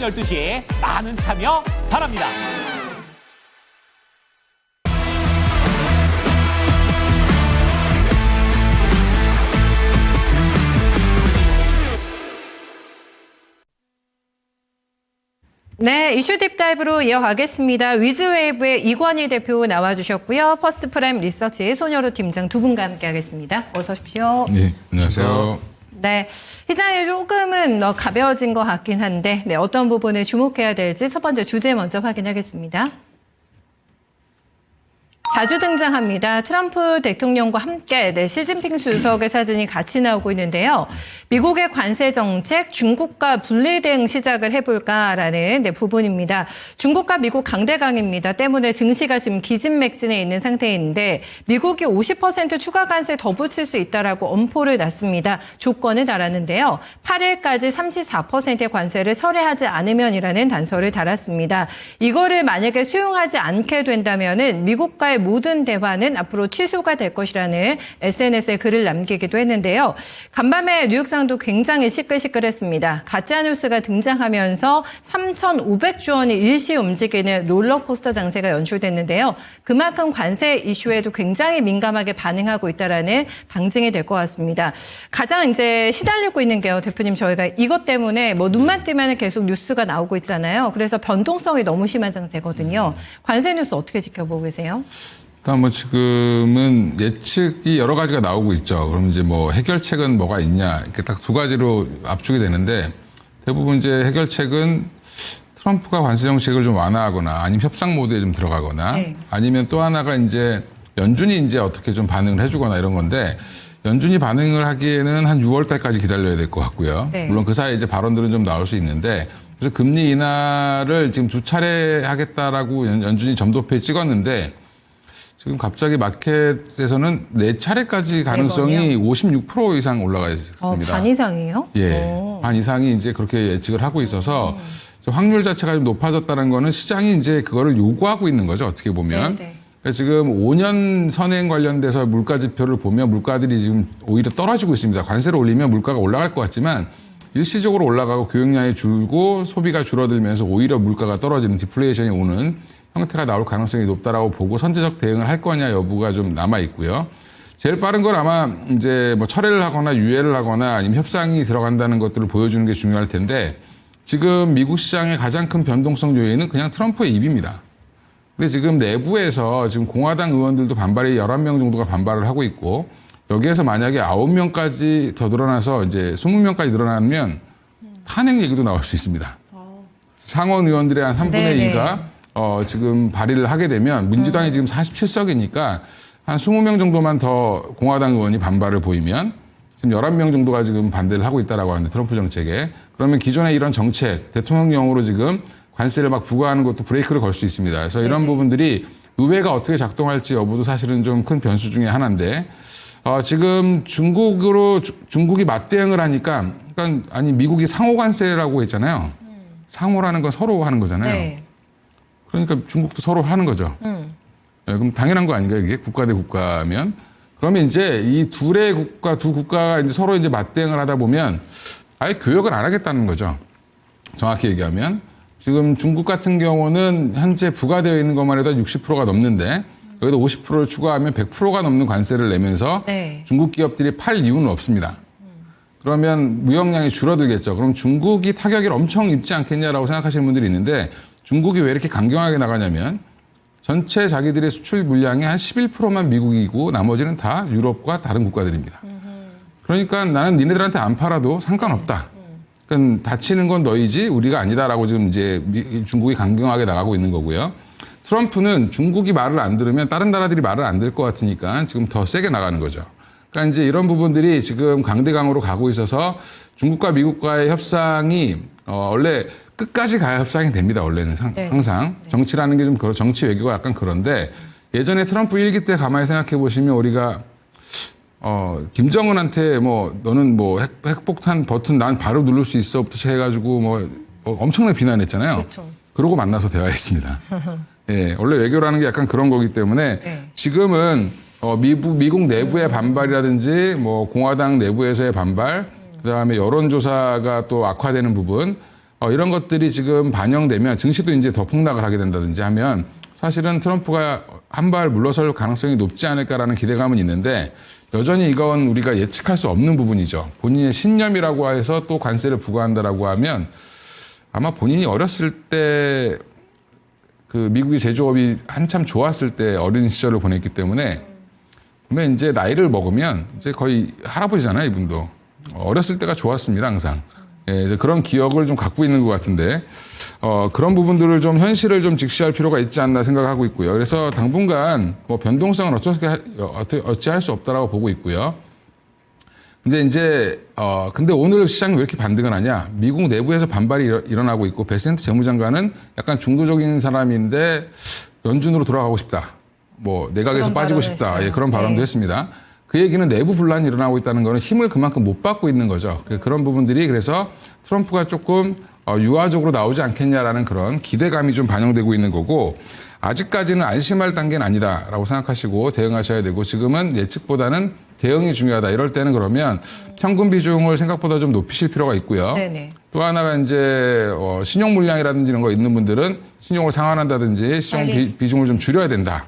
12시 많은 참여 바랍니다. 네, 이슈 딥다이브로 이어가겠습니다. 위즈웨이브의 이관희 대표 나와주셨고요. 퍼스트프라임 리서치의 손여루 팀장 두 분과 함께하겠습니다. 어서 오십시오. 네, 안녕하세요. 네, 시장이 조금은 가벼워진 것 같긴 한데 어떤 부분에 주목해야 될지 첫 번째 주제 먼저 확인하겠습니다. 자주 등장합니다. 트럼프 대통령과 함께 시진핑 주석의 사진이 같이 나오고 있는데요. 미국의 관세 정책, 중국과 분리대응 시작을 해볼까라는 부분입니다. 중국과 미국 강대강입니다. 때문에 증시가 지금 기진맥진에 있는 상태인데 미국이 50% 추가 관세 더 붙일 수 있다라고 엄포를 놨습니다. 조건을 달았는데요. 8일까지 34%의 관세를 철회하지 않으면이라는 단서를 달았습니다. 이거를 만약에 수용하지 않게 된다면은 미국과의 모든 대화는 앞으로 취소가 될 것이라는 SNS에 글을 남기기도 했는데요. 간밤에 뉴욕상도 굉장히 시끌시끌했습니다. 가짜뉴스가 등장하면서 3,500조 원이 일시 움직이는 롤러코스터 장세가 연출됐는데요. 그만큼 관세 이슈에도 굉장히 민감하게 반응하고 있다라는 방증이 될 것 같습니다. 가장 이제 시달리고 있는 게요, 대표님, 저희가 이것 때문에 눈만 뜨면 계속 뉴스가 나오고 있잖아요. 그래서 변동성이 너무 심한 장세거든요. 관세 뉴스 어떻게 지켜보고 계세요? 일단 지금은 예측이 여러 가지가 나오고 있죠. 그럼 이제 해결책은 뭐가 있냐, 이렇게 딱 두 가지로 압축이 되는데 대부분 이제 해결책은 트럼프가 관세 정책을 좀 완화하거나 아니면 협상 모드에 좀 들어가거나 아니면 또 하나가 이제 연준이 이제 어떻게 좀 반응을 해주거나 이런 건데 연준이 반응을 하기에는 한 6월 달까지 기다려야 될 것 같고요. 물론 그 사이에 이제 발언들은 좀 나올 수 있는데 그래서 금리 인하를 지금 2차례 하겠다라고 연준이 점도표에 찍었는데 지금 갑자기 마켓에서는 4차례까지 가능성이 56% 이상 올라가 있습니다. 반 이상이에요? 예. 반 이상이 이제 그렇게 예측을 하고 있어서 확률 자체가 좀 높아졌다는 거는 시장이 이제 그거를 요구하고 있는 거죠. 어떻게 보면. 그러니까 지금 5년 선행 관련돼서 물가 지표를 보면 물가들이 지금 오히려 떨어지고 있습니다. 관세를 올리면 물가가 올라갈 것 같지만 일시적으로 올라가고 교역량이 줄고 소비가 줄어들면서 오히려 물가가 떨어지는 디플레이션이 오는 형태가 나올 가능성이 높다라고 보고 선제적 대응을 할 거냐 여부가 좀 남아 있고요. 제일 빠른 건 아마 이제 철회를 하거나 유예를 하거나 아니면 협상이 들어간다는 것들을 보여주는 게 중요할 텐데 지금 미국 시장의 가장 큰 변동성 요인은 그냥 트럼프의 입입니다. 근데 지금 내부에서 지금 공화당 의원들도 반발이 11명 정도가 반발을 하고 있고 여기에서 만약에 9명까지 더 늘어나서 이제 20명까지 늘어나면 탄핵 얘기도 나올 수 있습니다. 상원 의원들의 한 3분의 2가 지금 발의를 하게 되면 민주당이 지금 47석이니까 한 20명 정도만 더 공화당 의원이 반발을 보이면 지금 11명 정도가 지금 반대를 하고 있다라고 하는데 트럼프 정책에 그러면 기존의 이런 정책 대통령령으로 지금 관세를 막 부과하는 것도 브레이크를 걸 수 있습니다. 그래서 이런 부분들이 의회가 어떻게 작동할지 여부도 사실은 좀 큰 변수 중에 하나인데 지금 중국이 맞대응을 하니까 그러니까 아니 미국이 상호 관세라고 했잖아요. 상호라는 건 서로 하는 거잖아요. 네. 그러니까 중국도 서로 하는 거죠. 네, 그럼 당연한 거 아닌가요? 이게 국가 대 국가면 그러면 이제 이 두 국가가 이제 서로 이제 맞대응을 하다 보면 아예 교역을 안 하겠다는 거죠. 정확히 얘기하면 지금 중국 같은 경우는 현재 부과되어 있는 것만 해도 60%가 넘는데 여기다 50%를 추가하면 100%가 넘는 관세를 내면서 중국 기업들이 팔 이유는 없습니다. 그러면 무역량이 줄어들겠죠. 그럼 중국이 타격을 엄청 입지 않겠냐라고 생각하시는 분들이 있는데 중국이 왜 이렇게 강경하게 나가냐면 전체 자기들의 수출 물량의 한 11%만 미국이고 나머지는 다 유럽과 다른 국가들입니다. 그러니까 나는 니네들한테 안 팔아도 상관없다. 그러니까 다치는 건 너희지 우리가 아니다라고 지금 이제 중국이 강경하게 나가고 있는 거고요. 트럼프는 중국이 말을 안 들으면 다른 나라들이 말을 안 들 것 같으니까 지금 더 세게 나가는 거죠. 그러니까 이제 이런 부분들이 지금 강대강으로 가고 있어서 중국과 미국과의 협상이 원래 끝까지 가야 협상이 됩니다. 원래는 항상. 정치라는 게 좀 정치 외교가 약간 그런데 예전에 트럼프 1기 때 가만히 생각해 보시면 우리가 김정은한테 너는 핵폭탄 버튼 난 바로 누를 수 있어부터 해가지고 엄청나게 비난했잖아요. 그러고 만나서 대화했습니다. 예, 원래 외교라는 게 약간 그런 거기 때문에 지금은 미국 내부의 반발이라든지 공화당 내부에서의 반발, 그다음에 여론조사가 또 악화되는 부분, 이런 것들이 지금 반영되면 증시도 이제 더 폭락을 하게 된다든지 하면 사실은 트럼프가 한 발 물러설 가능성이 높지 않을까라는 기대감은 있는데 여전히 이건 우리가 예측할 수 없는 부분이죠. 본인의 신념이라고 해서 또 관세를 부과한다라고 하면 아마 본인이 어렸을 때 그 미국의 제조업이 한참 좋았을 때 어린 시절을 보냈기 때문에 보면 이제 나이를 먹으면 이제 거의 할아버지잖아요, 이분도. 어렸을 때가 좋았습니다, 항상. 예, 이제 그런 기억을 좀 갖고 있는 것 같은데 그런 부분들을 좀 현실을 좀 직시할 필요가 있지 않나 생각하고 있고요. 그래서 당분간 뭐 변동성은 어찌할 수 없다라고 보고 있고요. 근데 오늘 시장이 왜 이렇게 반등을 하냐? 미국 내부에서 반발이 일어나고 있고 베센트 재무장관은 약간 중도적인 사람인데 연준으로 돌아가고 싶다. 뭐 내각에서 빠지고 싶다. 했어요. 예, 그런 발언도 네. 했습니다. 그 얘기는 내부 분란이 일어나고 있다는 거는 힘을 그만큼 못 받고 있는 거죠. 그런 부분들이 그래서 트럼프가 조금 유화적으로 나오지 않겠냐라는 그런 기대감이 좀 반영되고 있는 거고 아직까지는 안심할 단계는 아니다라고 생각하시고 대응하셔야 되고 지금은 예측보다는 대응이 중요하다. 이럴 때는 그러면 현금 비중을 생각보다 좀 높이실 필요가 있고요. 네네. 또 하나가 이제 신용 물량이라든지 이런 거 있는 분들은 신용을 상환한다든지 신용 비중을 좀 줄여야 된다.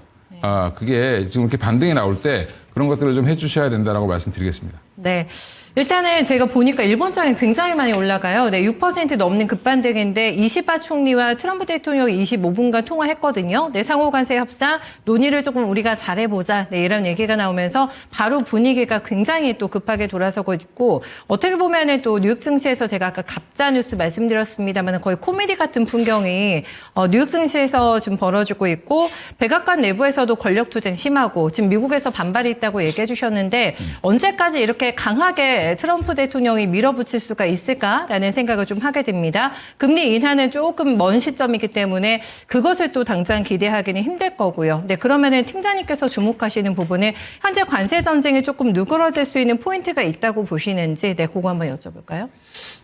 그게 지금 이렇게 반등이 나올 때 그런 것들을 좀 해주셔야 된다라고 말씀드리겠습니다. 네. 일단은 제가 보니까 일본장이 굉장히 많이 올라가요. 네, 6% 넘는 급반등인데 이시바 총리와 트럼프 대통령이 25분간 통화했거든요. 네, 상호관세 협상 논의를 조금 우리가 잘해보자. 네, 이런 얘기가 나오면서 바로 분위기가 굉장히 또 급하게 돌아서고 있고 어떻게 보면은 또 뉴욕 증시에서 제가 아까 가짜 뉴스 말씀드렸습니다만 거의 코미디 같은 풍경이 뉴욕 증시에서 좀 벌어지고 있고 백악관 내부에서도 권력 투쟁 심하고 지금 미국에서 반발이 있다고 얘기해 주셨는데 언제까지 이렇게 강하게 트럼프 대통령이 밀어붙일 수가 있을까라는 생각을 좀 하게 됩니다. 금리 인하는 조금 먼 시점이기 때문에 그것을 또 당장 기대하기는 힘들 거고요. 네, 그러면은 팀장님께서 주목하시는 부분은 현재 관세 전쟁이 조금 누그러질 수 있는 포인트가 있다고 보시는지, 네, 그거 한번 여쭤볼까요?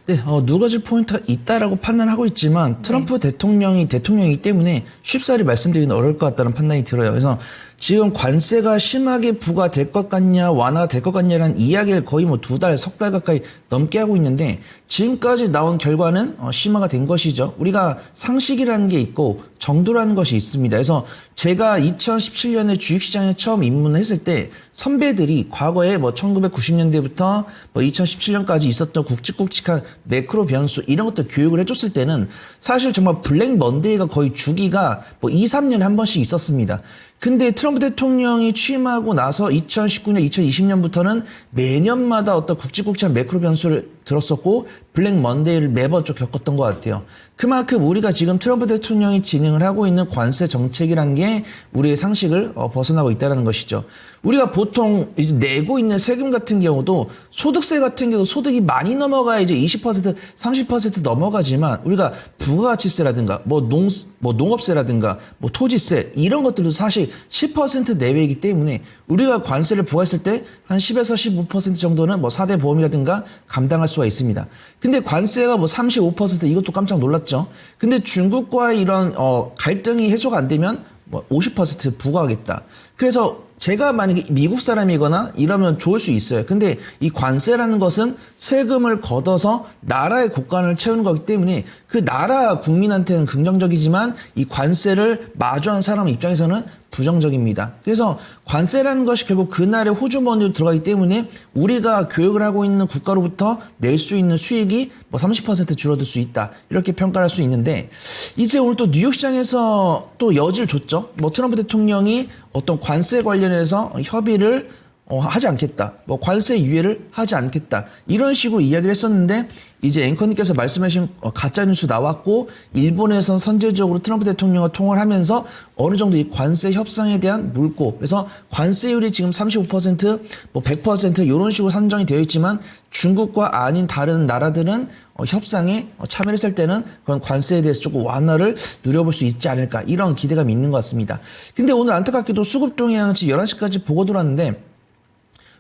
네, 누그러질 포인트가 있다라고 판단하고 있지만 트럼프 대통령이기 때문에 쉽사리 말씀드리기는 어려울 것 같다는 판단이 들어요. 그래서 지금 관세가 심하게 부과될 것 같냐, 완화가 될 것 같냐라는 이야기를 거의 뭐 2달, 3달 가까이 넘게 하고 있는데 지금까지 나온 결과는 심화가 된 것이죠. 우리가 상식이라는 게 있고 정도라는 것이 있습니다. 그래서 제가 2017년에 주식시장에 처음 입문했을 때 선배들이 과거에 뭐 1990년대부터 뭐 2017년까지 있었던 굵직굵직한 매크로 변수 이런 것들 교육을 해줬을 때는 사실 정말 블랙 먼데이가 거의 주기가 뭐 2, 3년에 한 번씩 있었습니다. 근데 트럼프 대통령이 취임하고 나서 2019년, 2020년부터는 매년마다 어떤 굵직굵직한 매크로 변수를 들었었고 블랙 먼데이를 매번 좀 겪었던 것 같아요. 그만큼 우리가 지금 트럼프 대통령이 진행을 하고 있는 관세 정책이라는 게 우리의 상식을 벗어나고 있다는 것이죠. 우리가 보통 이제 내고 있는 세금 같은 경우도 소득세 같은 경우도 소득이 많이 넘어가야 이제 20%, 30% 넘어가지만 우리가 부가가치세라든가 농업세라든가 토지세 이런 것들도 사실 10% 내외이기 때문에 우리가 관세를 부과했을 때 한 10에서 15% 정도는 뭐 4대 보험이라든가 감당할 수가 있습니다. 근데 관세가 뭐 35% 이것도 깜짝 놀랐죠. 근데 중국과의 이런 갈등이 해소가 안 되면 뭐 50% 부과하겠다. 그래서 제가 만약에 미국 사람이거나 이러면 좋을 수 있어요. 근데 이 관세라는 것은 세금을 걷어서 나라의 곳간을 채우는 거기 때문에 그 나라 국민한테는 긍정적이지만 이 관세를 마주한 사람 입장에서는 부정적입니다. 그래서 관세라는 것이 결국 그 나라의 호주머니로 들어가기 때문에 우리가 교육을 하고 있는 국가로부터 낼 수 있는 수익이 뭐 30% 줄어들 수 있다. 이렇게 평가를 할 수 있는데 이제 오늘 또 뉴욕 시장에서 또 여지를 줬죠. 뭐 트럼프 대통령이 어떤 관세 관련해서 협의를 하지 않겠다. 뭐 관세 유예를 하지 않겠다. 이런 식으로 이야기를 했었는데 이제 앵커님께서 말씀하신 가짜뉴스 나왔고 일본에선 선제적으로 트럼프 대통령과 통화를 하면서 어느 정도 이 관세 협상에 대한 물고 그래서 관세율이 지금 35% 뭐 100% 이런 식으로 산정이 되어 있지만 중국과 아닌 다른 나라들은 협상에 참여했을 때는 그런 관세에 대해서 조금 완화를 누려볼 수 있지 않을까 이런 기대감이 있는 것 같습니다. 근데 오늘 안타깝게도 수급동향 지금 11시까지 보고 들어왔는데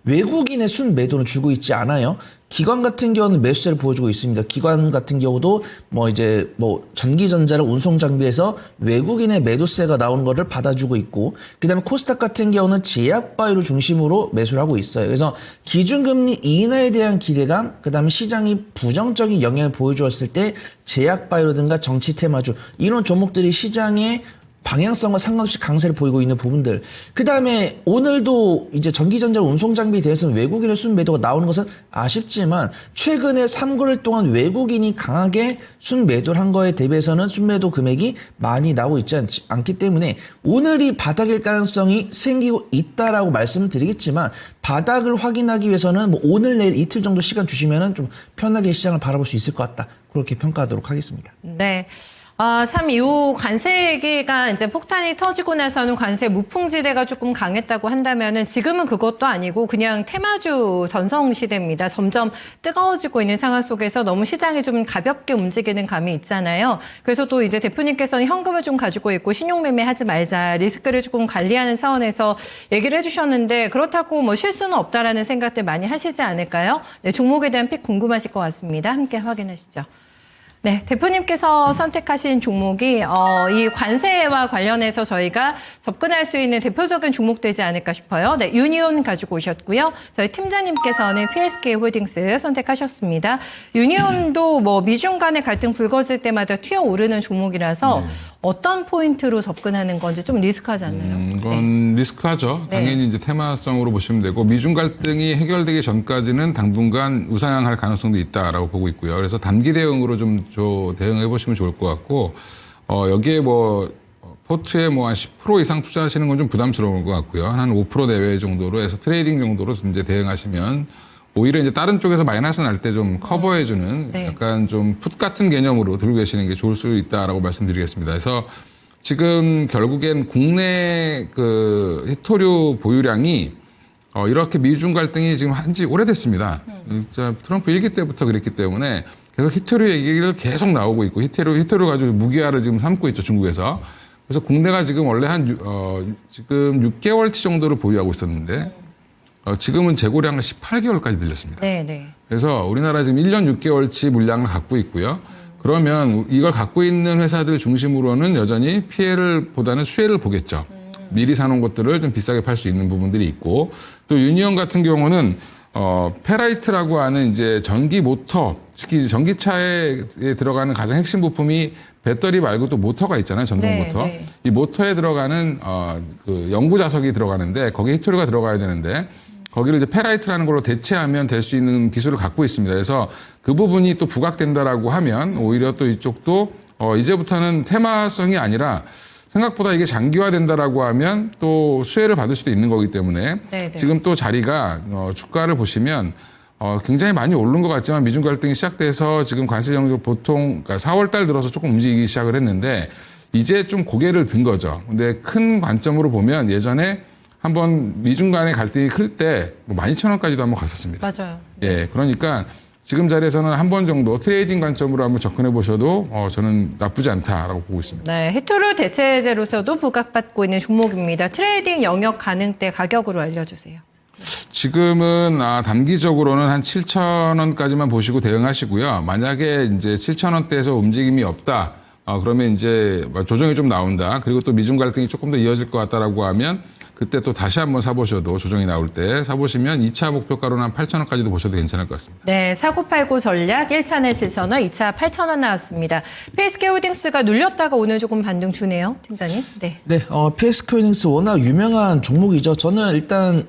외국인의 순 매도는 주고 있지 않아요. 기관 같은 경우는 매수세를 보여주고 있습니다. 기관 같은 경우도 전기전자랑 운송장비에서 외국인의 매도세가 나오는 거를 받아주고 있고, 그 다음에 코스닥 같은 경우는 제약바이오를 중심으로 매수를 하고 있어요. 그래서 기준금리 인하에 대한 기대감, 그 다음에 시장이 부정적인 영향을 보여주었을 때 제약바이오라든가 정치 테마주, 이런 종목들이 시장에 방향성과 상관없이 강세를 보이고 있는 부분들. 그 다음에 오늘도 이제 전기전자 운송장비에 대해서는 외국인의 순매도가 나오는 것은 아쉽지만, 최근에 3개월 동안 외국인이 강하게 순매도를 한 거에 대비해서는 순매도 금액이 많이 나오고 있지 않기 때문에 오늘이 바닥일 가능성이 생기고 있다라고 말씀을 드리겠지만, 바닥을 확인하기 위해서는 오늘 내일 이틀 정도 시간 주시면은 좀 편하게 시장을 바라볼 수 있을 것 같다. 그렇게 평가하도록 하겠습니다. 네. 참, 이 관세 얘기가 이제 폭탄이 터지고 나서는 관세 무풍지대가 조금 강했다고 한다면은 지금은 그것도 아니고 그냥 테마주 전성시대입니다. 점점 뜨거워지고 있는 상황 속에서 너무 시장이 좀 가볍게 움직이는 감이 있잖아요. 그래서 또 이제 대표님께서는 현금을 좀 가지고 있고 신용매매 하지 말자, 리스크를 조금 관리하는 차원에서 얘기를 해주셨는데, 그렇다고 뭐 실수는 없다라는 생각들 많이 하시지 않을까요? 네, 종목에 대한 픽 궁금하실 것 같습니다. 함께 확인하시죠. 네, 대표님께서 선택하신 종목이 이 관세와 관련해서 저희가 접근할 수 있는 대표적인 종목 되지 않을까 싶어요. 네, 유니온 가지고 오셨고요. 저희 팀장님께서는 PSK 홀딩스 선택하셨습니다. 유니온도 뭐 미중 간의 갈등 불거질 때마다 튀어오르는 종목이라서 어떤 포인트로 접근하는 건지 좀 리스크하지 않나요? 이건 리스크하죠. 네. 당연히 이제 테마성으로 보시면 되고, 미중 갈등이 해결되기 전까지는 당분간 우상향할 가능성도 있다라고 보고 있고요. 그래서 단기 대응으로 좀 대응해 보시면 좋을 것 같고, 여기에 포트에 한 10% 이상 투자하시는 건 좀 부담스러운 것 같고요. 한 5% 내외 정도로 해서 트레이딩 정도로 이제 대응하시면, 오히려 이제 다른 쪽에서 마이너스 날 때 좀 커버해주는 네. 약간 좀 풋 같은 개념으로 들고 계시는 게 좋을 수 있다라고 말씀드리겠습니다. 그래서 지금 결국엔 국내 그 히토류 보유량이 이렇게 미중 갈등이 지금 한지 오래됐습니다. 진짜 트럼프 1기 때부터 그랬기 때문에 계속 히토류 얘기를 계속 나오고 있고, 히토류 가지고 무기화를 지금 삼고 있죠, 중국에서. 그래서 국내가 지금 원래 지금 6개월치 정도를 보유하고 있었는데, 지금은 재고량을 18개월까지 늘렸습니다. 네, 네. 그래서 우리나라 지금 1년 6개월치 물량을 갖고 있고요. 그러면 이걸 갖고 있는 회사들 중심으로는 여전히 피해를 보다는 수혜를 보겠죠. 미리 사놓은 것들을 좀 비싸게 팔 수 있는 부분들이 있고, 또 유니온 같은 경우는 페라이트라고 하는 이제 전기 모터, 특히 전기차에 들어가는 가장 핵심 부품이 배터리 말고 또 모터가 있잖아요. 전동 네, 모터. 네. 이 모터에 들어가는 그 연구 자석이 들어가는데, 거기에 히토류가 들어가야 되는데, 거기를 이제 페라이트라는 걸로 대체하면 될 수 있는 기술을 갖고 있습니다. 그래서 그 부분이 또 부각된다라고 하면 오히려 또 이쪽도 이제부터는 테마성이 아니라 생각보다 이게 장기화된다라고 하면 또 수혜를 받을 수도 있는 거기 때문에, 네네. 지금 또 자리가 주가를 보시면 굉장히 많이 오른 것 같지만, 미중 갈등이 시작돼서 지금 관세 정책 보통 4월 달 들어서 조금 움직이기 시작을 했는데, 이제 좀 고개를 든 거죠. 근데 큰 관점으로 보면 예전에 한번 미중 간의 갈등이 클 때 12,000원까지도 한번 갔었습니다. 맞아요. 예, 그러니까 지금 자리에서는 한 번 정도 트레이딩 관점으로 한번 접근해 보셔도 저는 나쁘지 않다라고 보고 있습니다. 네, 히토류 대체제로서도 부각받고 있는 종목입니다. 트레이딩 영역 가능대 가격으로 알려주세요. 지금은 단기적으로는 한 7,000원까지만 보시고 대응하시고요. 만약에 이제 7,000원대에서 움직임이 없다, 그러면 이제 조정이 좀 나온다. 그리고 또 미중 갈등이 조금 더 이어질 것 같다라고 하면, 그때 또 다시 한번 사보셔도, 조정이 나올 때 사보시면 2차 목표가로는 한 8,000원까지도 보셔도 괜찮을 것 같습니다. 네, 4989 전략 1차는 7,000원, 2차 8,000원 나왔습니다. PSK 홀딩스가 눌렸다가 오늘 조금 반등 주네요, 팀장님. 네. 네, PSK 홀딩스 워낙 유명한 종목이죠. 저는 일단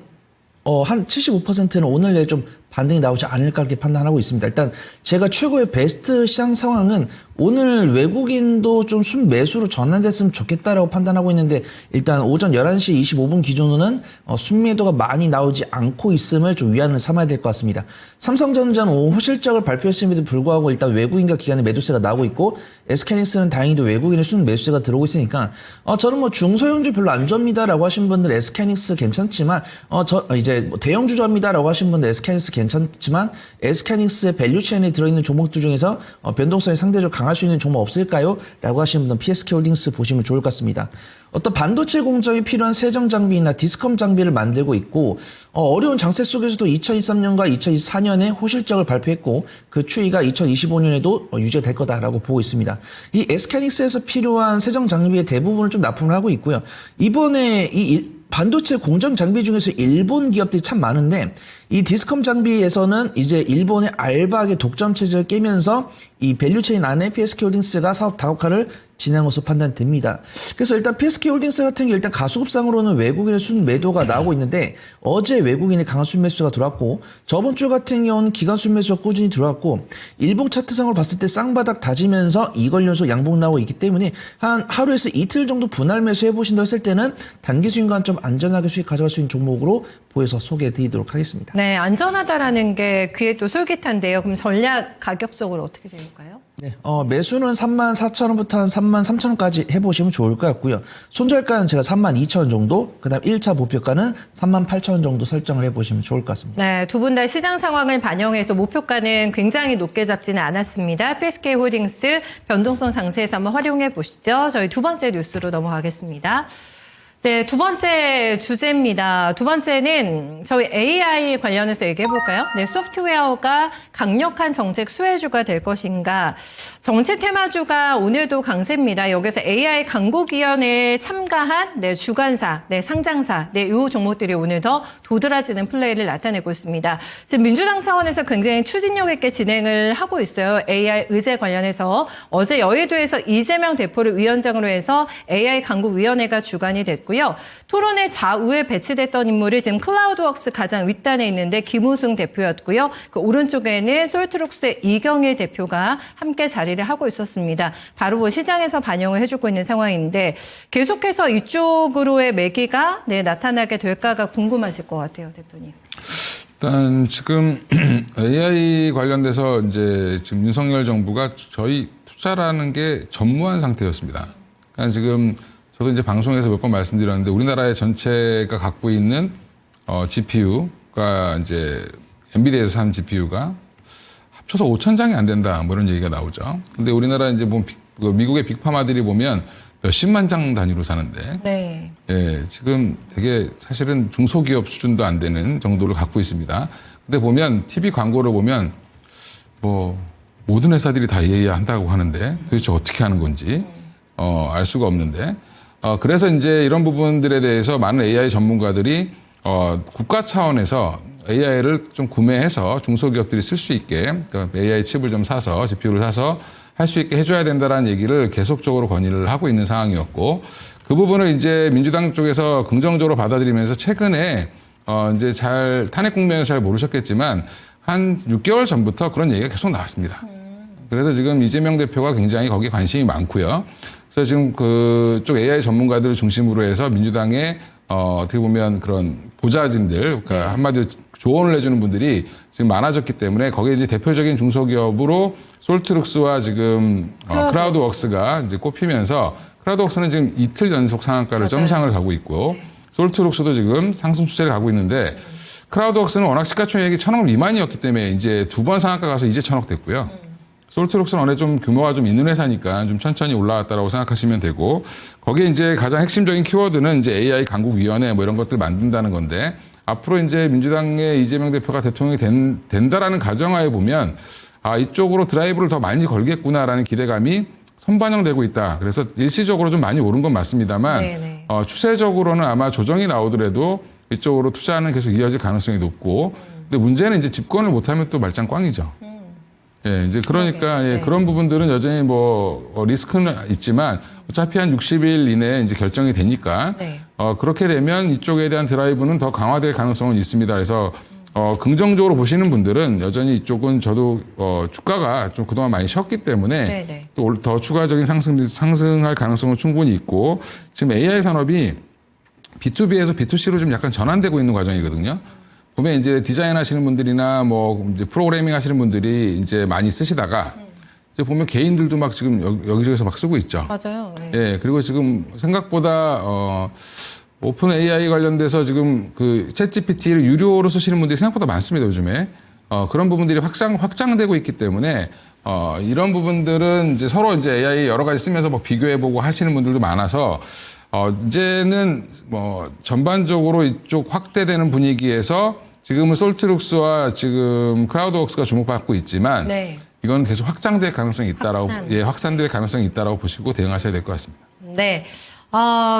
한 75%는 오늘 내일 좀 반등이 나오지 않을까 그렇게 판단하고 있습니다. 일단 제가 최고의 베스트 시장 상황은 오늘 외국인도 좀 순매수로 전환됐으면 좋겠다라고 판단하고 있는데, 일단 오전 11시 25분 기준으로는 순매도가 많이 나오지 않고 있음을 좀 위안을 삼아야 될 것 같습니다. 삼성전자는 오후 실적을 발표했음에도 불구하고 일단 외국인과 기관의 매도세가 나오고 있고, SK하이닉스는 다행히도 외국인의 순매수세가 들어오고 있으니까 저는 중소형주 별로 안 좋아합니다라고 하신 분들 SK하이닉스 괜찮지만, 이제 대형주 좋아합니다라고 하신 분들 SK하이닉스 괜찮지만, SK하이닉스의 밸류체인에 들어있는 종목들 중에서 변동성이 상대적으로 강한 당할 수 있는 종목 없을까요? 라고 하시는 분은 PSK홀딩스 보시면 좋을 것 같습니다. 어떤 반도체 공정이 필요한 세정 장비나 디스컴 장비를 만들고 있고 어려운 장세 속에서도 2023년과 2024년에 호실적을 발표했고 그 추이가 2025년에도 유지가 될 거다라고 보고 있습니다. 이 SK하이닉스에서 필요한 세정 장비의 대부분을 좀 납품을 하고 있고요. 이번에 반도체 공정 장비 중에서 일본 기업들이 참 많은데 이 디스컴 장비에서는 이제 일본의 알박의 독점 체제를 깨면서 이 밸류체인 안에 PSK홀딩스가 사업 다각화를 진행한 것으로 판단됩니다. 그래서 일단 PSK홀딩스 같은 게 일단 가수급상으로는 외국인의 순매도가 나오고 있는데 어제 외국인의 강한 순매수가 들어왔고 저번 주 같은 경우는 기관 순매수가 꾸준히 들어왔고 일봉 차트상으로 봤을 때 쌍바닥 다지면서 2걸 연속 양봉 나오고 있기 때문에 한 하루에서 이틀 정도 분할 매수 해보신다고 했을 때는 단기 수익과 좀 안전하게 수익 가져갈 수 있는 종목으로 보여서 소개해드리도록 하겠습니다. 네, 안전하다라는 게 귀에 또 솔깃한데요. 그럼 전략 가격적으로 어떻게 될까요? 네, 매수는 34,000원부터 한 33,000원까지 해보시면 좋을 것 같고요. 손절가는 제가 32,000원 정도, 그 다음 1차 목표가는 38,000원 정도 설정을 해보시면 좋을 것 같습니다. 네, 두 분 다 시장 상황을 반영해서 목표가는 굉장히 높게 잡지는 않았습니다. PSK홀딩스 변동성 상세에서 한번 활용해 보시죠. 저희 두 번째 뉴스로 넘어가겠습니다. 네, 두 번째 주제입니다. 두 번째는 저희 AI 관련해서 얘기해 볼까요? 네, 소프트웨어가 강력한 정책 수혜주가 될 것인가? 정치 테마주가 오늘도 강세입니다. 여기서 AI 강국위원회에 참가한 주관사, 상장사, 요 종목들이 오늘 더 도드라지는 플레이를 나타내고 있습니다. 지금 민주당 차원에서 굉장히 추진력 있게 진행을 하고 있어요. AI 의제 관련해서 어제 여의도에서 이재명 대표를 위원장으로 해서 AI 강국위원회가 주관이 됐고 토론회 좌우에 배치됐던 인물이 지금 클라우드웍스 가장 윗단에 있는데 김우승 대표였고요. 그 오른쪽에는 솔트룩스의 이경일 대표가 함께 자리를 하고 있었습니다. 바로 시장에서 반영을 해주고 있는 상황인데 계속해서 이쪽으로의 매기가 나타나게 될까가 궁금하실 것 같아요, 대표님. 일단 지금 AI 관련돼서 이제 지금 윤석열 정부가 저희 투자라는 게 전무한 상태였습니다. 그러니까 지금 저도 이제 방송에서 몇 번 말씀드렸는데 우리나라의 전체가 갖고 있는 GPU가 이제 엔비디아에서 산 GPU가 합쳐서 5,000장이 안 된다 뭐 이런 얘기가 나오죠. 근데 우리나라 이제 뭐 미국의 빅파마들이 보면 몇십만 장 단위로 사는데 네. 예, 지금 되게 사실은 중소기업 수준도 안 되는 정도를 갖고 있습니다. 근데 보면 TV 광고를 보면 뭐 모든 회사들이 다 AI 한다고 하는데 도대체 어떻게 하는 건지 알 수가 없는데 그래서 이제 이런 부분들에 대해서 많은 AI 전문가들이 국가 차원에서 AI를 좀 구매해서 중소기업들이 쓸 수 있게 그러니까 AI 칩을 좀 사서 GPU를 사서 할 수 있게 해줘야 된다라는 얘기를 계속적으로 건의를 하고 있는 상황이었고 그 부분을 이제 민주당 쪽에서 긍정적으로 받아들이면서 최근에 이제 잘 탄핵 국면에서 잘 모르셨겠지만 한 6개월 전부터 그런 얘기가 계속 나왔습니다. 그래서 지금 이재명 대표가 굉장히 거기에 관심이 많고요. 그래서 지금 그쪽 AI 전문가들을 중심으로 해서 민주당의 어떻게 보면 그런 보좌진들, 그러니까 한마디로 조언을 해주는 분들이 지금 많아졌기 때문에 거기에 이제 대표적인 중소기업으로 솔트룩스와 지금 크라우드웍스가 이제 꼽히면서 크라우드웍스는 지금 이틀 연속 상한가를 점상을 가고 있고 솔트룩스도 지금 상승 추세를 가고 있는데 크라우드웍스는 워낙 시가총액이 1,000억 미만이었기 때문에 이제 두 번 상한가 가서 이제 1,000억 됐고요. 솔트룩스는 원래 좀 규모가 좀 있는 회사니까 좀 천천히 올라왔다라고 생각하시면 되고 거기에 이제 가장 핵심적인 키워드는 이제 AI 강국위원회 뭐 이런 것들 만든다는 건데 앞으로 이제 민주당의 이재명 대표가 대통령이 된다라는 가정하에 보면 이쪽으로 드라이브를 더 많이 걸겠구나라는 기대감이 선반영되고 있다. 그래서 일시적으로 좀 많이 오른 건 맞습니다만 추세적으로는 아마 조정이 나오더라도 이쪽으로 투자는 계속 이어질 가능성이 높고 근데 문제는 이제 집권을 못하면 또 말짱 꽝이죠. 예, 이제 그러니까 예, 그런 부분들은 여전히 뭐 리스크는 있지만 어차피 한 60일 이내에 이제 결정이 되니까 그렇게 되면 이쪽에 대한 드라이브는 더 강화될 가능성은 있습니다. 그래서 긍정적으로 보시는 분들은 여전히 이쪽은 저도 주가가 좀 그동안 많이 쉬었기 때문에 또 더 추가적인 상승할 가능성은 충분히 있고 지금 AI 산업이 B2B에서 B2C로 좀 약간 전환되고 있는 과정이거든요. 보면 이제 디자인 하시는 분들이나 뭐 이제 프로그래밍 하시는 분들이 이제 많이 쓰시다가 이제 보면 개인들도 막 지금 여기저기서 막 쓰고 있죠. 맞아요. 네. 예, 그리고 지금 생각보다 오픈 AI 관련돼서 지금 그 챗GPT를 유료로 쓰시는 분들이 생각보다 많습니다, 요즘에. 그런 부분들이 확장되고 있기 때문에 이런 부분들은 이제 서로 이제 AI 여러 가지 쓰면서 뭐 비교해보고 하시는 분들도 많아서 이제는 뭐 전반적으로 이쪽 확대되는 분위기에서 지금은 솔트룩스와 지금 크라우드웍스가 주목받고 있지만 네. 이건 계속 확장될 가능성이 있다라고 확산. 확산될 가능성이 있다라고 보시고 대응하셔야 될 것 같습니다. 네.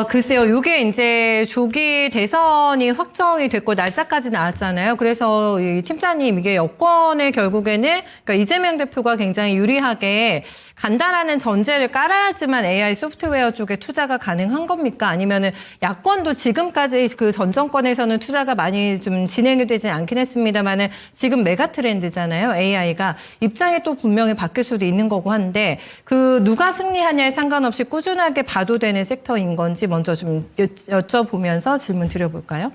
글쎄요. 요게 이제 조기 대선이 확정이 됐고 날짜까지 나왔잖아요. 그래서 이 팀장님 이게 여권에 결국에는 그러니까 이재명 대표가 굉장히 유리하게 간다라는 전제를 깔아야지만 AI 소프트웨어 쪽에 투자가 가능한 겁니까? 아니면은 야권도 지금까지 그 전 정권에서는 투자가 많이 좀 진행이 되지 않긴 했습니다만은 지금 메가 트렌드잖아요. AI가 입장이 또 분명히 바뀔 수도 있는 거고 한데 그 누가 승리하냐에 상관없이 꾸준하게 봐도 되는 섹터인 건지 먼저 좀 여쭤보면서 질문 드려볼까요?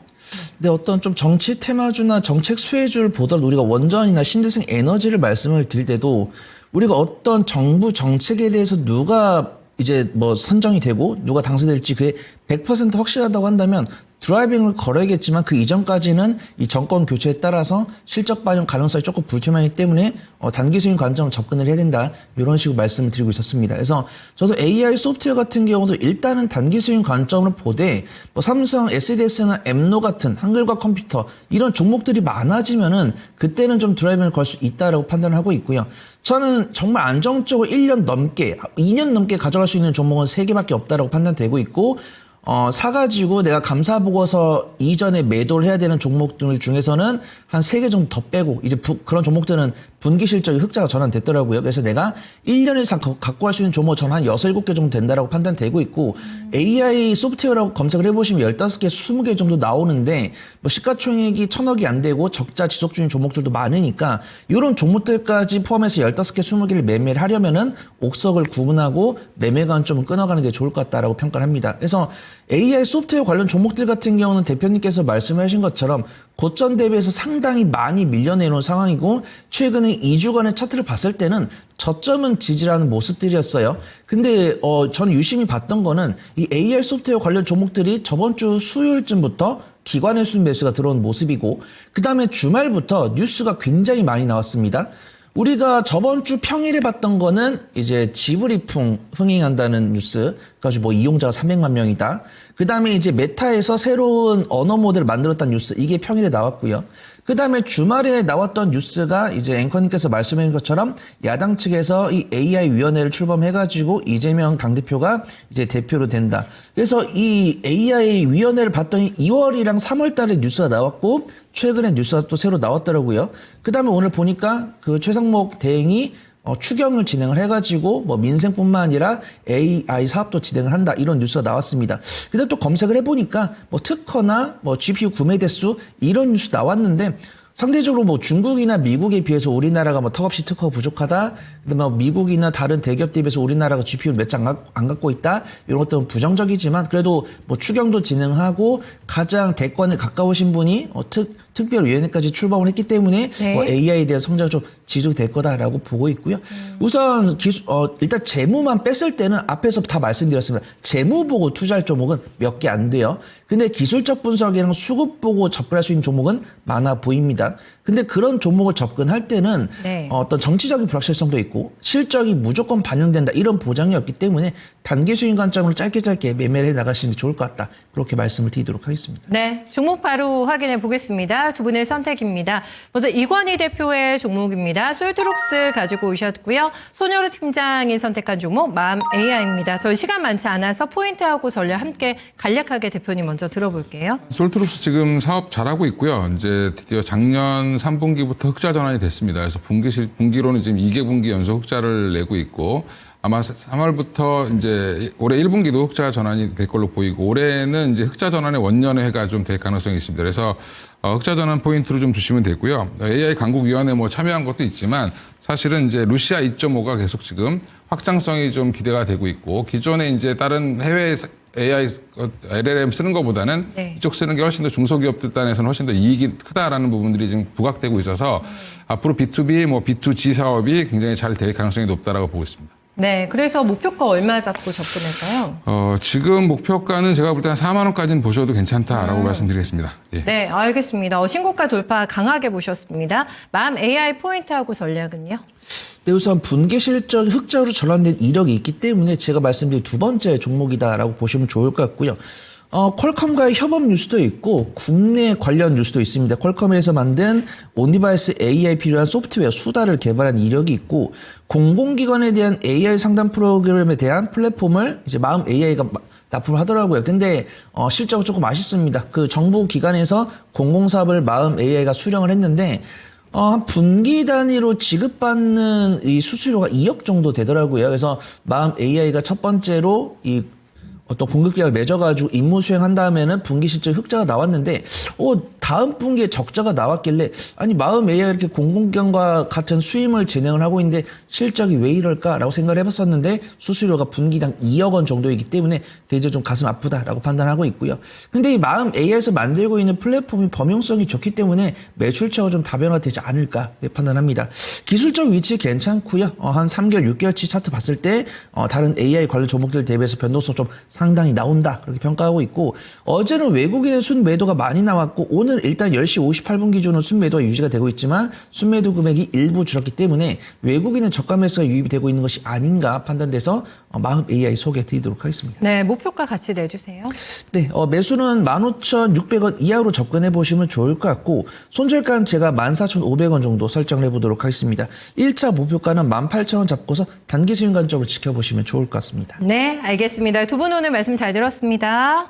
근데 어떤 좀 정치 테마주나 정책 수혜주를 보더라도 우리가 원전이나 신재생 에너지를 말씀을 드릴 때도 우리가 어떤 정부 정책에 대해서 누가 이제 뭐 선정이 되고 누가 당선될지 그게 100% 확실하다고 한다면 드라이빙을 걸어야겠지만 그 이전까지는 이 정권 교체에 따라서 실적 반영 가능성이 조금 불투명하기 때문에 단기 수익 관점으로 접근을 해야 된다. 이런 식으로 말씀을 드리고 있었습니다. 그래서 저도 AI 소프트웨어 같은 경우도 일단은 단기 수익 관점으로 보되 뭐 삼성, SDS나 엠노 같은 한글과 컴퓨터 이런 종목들이 많아지면은 그때는 좀 드라이빙을 걸 수 있다라고 판단을 하고 있고요. 저는 정말 안정적으로 1년 넘게, 2년 넘게 가져갈 수 있는 종목은 3개밖에 없다라고 판단되고 있고 사가지고 내가 감사보고서 이전에 매도를 해야 되는 종목들 중에서는 한 3개 정도 더 빼고 이제 그런 종목들은 분기 실적이 흑자가 전환됐더라고요. 그래서 내가 1년 이상 갖고 갈 수 있는 종목 저는 한 6, 7개 정도 된다라고 판단되고 있고 AI 소프트웨어라고 검색을 해보시면 15개, 20개 정도 나오는데 뭐 시가총액이 1,000억이 안 되고 적자 지속 중인 종목들도 많으니까 이런 종목들까지 포함해서 15개, 20개를 매매를 하려면은 옥석을 구분하고 매매 관점을 끊어가는 게 좋을 것 같다라고 평가를 합니다. 그래서 AI 소프트웨어 관련 종목들 같은 경우는 대표님께서 말씀하신 것처럼 고점 대비해서 상당히 많이 밀려내놓은 상황이고 최근에 2주간의 차트를 봤을 때는 저점은 지지라는 모습들이었어요. 근데 저는 유심히 봤던 거는 이 AI 소프트웨어 관련 종목들이 저번 주 수요일쯤부터 기관의 순 매수가 들어온 모습이고 그 다음에 주말부터 뉴스가 굉장히 많이 나왔습니다. 우리가 저번 주 평일에 봤던 거는 이제 지브리풍 흥행한다는 뉴스, 가지고 뭐 이용자가 300만 명이다. 그 다음에 이제 메타에서 새로운 언어 모델을 만들었다는 뉴스, 이게 평일에 나왔고요. 그 다음에 주말에 나왔던 뉴스가 이제 앵커님께서 말씀하신 것처럼 야당 측에서 이 AI 위원회를 출범해가지고 이재명 당대표가 이제 대표로 된다. 그래서 이 AI 위원회를 봤더니 2월이랑 3월 달에 뉴스가 나왔고 최근에 뉴스가 또 새로 나왔더라고요. 그 다음에 오늘 보니까 그 최상목 대행이 추경을 진행을 해가지고 뭐 민생뿐만 아니라 AI 사업도 진행을 한다 이런 뉴스가 나왔습니다. 근데 또 검색을 해보니까 뭐 특허나 뭐 GPU 구매 대수 이런 뉴스 나왔는데 상대적으로 뭐 중국이나 미국에 비해서 우리나라가 뭐 턱없이 특허가 부족하다. 그다음에 뭐 미국이나 다른 대기업들에 비해서 우리나라가 GPU를 몇 장 안 갖고 있다. 이런 것들은 부정적이지만 그래도 뭐 추경도 진행하고 가장 대권에 가까우신 분이 특별위원회까지 출범을 했기 때문에 네. 뭐 AI에 대한 성장이 좀 지속될 거다라고 보고 있고요. 우선 일단 재무만 뺐을 때는 앞에서 다 말씀드렸습니다. 재무 보고 투자할 종목은 몇 개 안 돼요. 근데 기술적 분석이랑 수급 보고 접근할 수 있는 종목은 많아 보입니다. 근데 그런 종목을 접근할 때는 네. 어떤 정치적인 불확실성도 있고 실적이 무조건 반영된다 이런 보장이 없기 때문에 단기 수익 관점으로 짧게 매매를 해 나가시는 게 좋을 것 같다. 그렇게 말씀을 드리도록 하겠습니다. 네, 종목 바로 확인해 보겠습니다. 두 분의 선택입니다. 먼저 이권희 대표의 종목입니다. 솔트룩스 가지고 오셨고요. 손여루 팀장이 선택한 종목 맘 AI입니다. 저희 시간 많지 않아서 포인트하고 전략 함께 간략하게 대표님 먼저 들어볼게요. 솔트룩스 지금 사업 잘하고 있고요. 이제 드디어 작년 3분기부터 흑자 전환이 됐습니다. 그래서 분기로는 지금 2개분기 연속 흑자를 내고 있고 아마 3월부터 이제 올해 1분기도 흑자 전환이 될 걸로 보이고 올해는 이제 흑자 전환의 원년회가 좀 될 가능성이 있습니다. 그래서 흑자 전환 포인트로 좀 두시면 되고요. AI 강국위원회 뭐 참여한 것도 있지만 사실은 이제 루시아 2.5가 계속 지금 확장성이 좀 기대가 되고 있고 기존에 이제 다른 해외 AI, LLM 쓰는 것보다는 네. 이쪽 쓰는 게 훨씬 더 중소기업들 단에서는 훨씬 더 이익이 크다라는 부분들이 지금 부각되고 있어서 앞으로 B2B, 뭐 B2G 사업이 굉장히 잘 될 가능성이 높다라고 보고 있습니다. 네, 그래서 목표가 얼마 잡고 접근할까요? 지금 목표가는 제가 볼 때 한 4만 원까지는 보셔도 괜찮다라고 말씀드리겠습니다. 예. 네, 알겠습니다. 신고가 돌파 강하게 보셨습니다. 맘 AI 포인트하고 전략은요? 네, 우선 분기 실적 흑자로 전환된 이력이 있기 때문에 제가 말씀드린 두 번째 종목이다라고 보시면 좋을 것 같고요. 퀄컴과의 협업 뉴스도 있고 국내 관련 뉴스도 있습니다. 퀄컴에서 만든 온디바이스 AI 필요한 소프트웨어 수다를 개발한 이력이 있고 공공기관에 대한 AI 상담 프로그램에 대한 플랫폼을 이제 마음 AI가 납품을 하더라고요. 근데 실적은 조금 아쉽습니다. 그 정부 기관에서 공공사업을 마음 AI가 수령을 했는데 한 분기 단위로 지급받는 이 수수료가 2억 정도 되더라고요. 그래서 마음 AI가 첫 번째로 이 어떤 공급계약을 맺어가지고 임무 수행한 다음에는 분기 실적 흑자가 나왔는데, 다음 분기에 적자가 나왔길래, 아니, 마음 AI가 이렇게 공공기관과 같은 수임을 진행을 하고 있는데 실적이 왜 이럴까라고 생각을 해봤었는데, 수수료가 분기당 2억 원 정도이기 때문에 굉장히 좀 가슴 아프다라고 판단하고 있고요. 근데 이 마음 AI에서 만들고 있는 플랫폼이 범용성이 좋기 때문에 매출처가 좀 다변화되지 않을까 판단합니다. 기술적 위치 괜찮고요. 한 3개월, 6개월치 차트 봤을 때, 다른 AI 관련 종목들 대비해서 변동성 좀 상당히 나온다 그렇게 평가하고 있고 어제는 외국인의 순매도가 많이 나왔고 오늘 일단 10시 58분 기준으로 순매도가 유지가 되고 있지만 순매도 금액이 일부 줄었기 때문에 외국인의 저가 매수가 유입이 되고 있는 것이 아닌가 판단돼서 마음 AI 소개해 드리도록 하겠습니다. 네, 목표가 같이 내주세요. 네, 매수는 15,600원 이하로 접근해 보시면 좋을 것 같고 손절가는 제가 14,500원 정도 설정을 해보도록 하겠습니다. 1차 목표가는 18,000원 잡고서 단기 수익 관점을 지켜보시면 좋을 것 같습니다. 네, 알겠습니다. 두 분 오늘 말씀 잘 들었습니다.